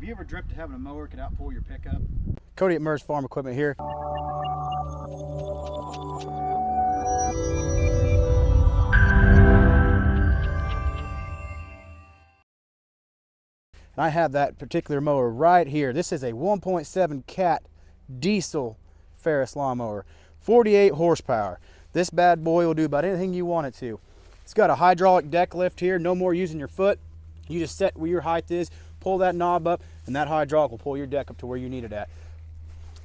Have you ever dreamt of having a mower could outpull your pickup? Cody at Mers Farm Equipment here. I have that particular mower right here. This is a 1.7 cat diesel Ferris lawnmower, 48 horsepower. This bad boy will do about anything you want it to. It's got a hydraulic deck lift here, no more using your foot. You just set where your height is, pull that knob up, and that hydraulic will pull your deck up to where you need it at.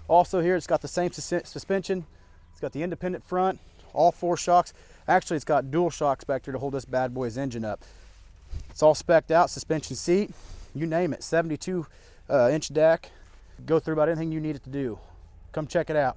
Also here, it's got the same suspension. It's got the independent front, all 4 shocks. Actually, it's got dual shocks back there to hold this bad boy's engine up. It's all spec'd out, suspension seat, you name it, 72 inch deck. Go through about anything you need it to do. Come check it out.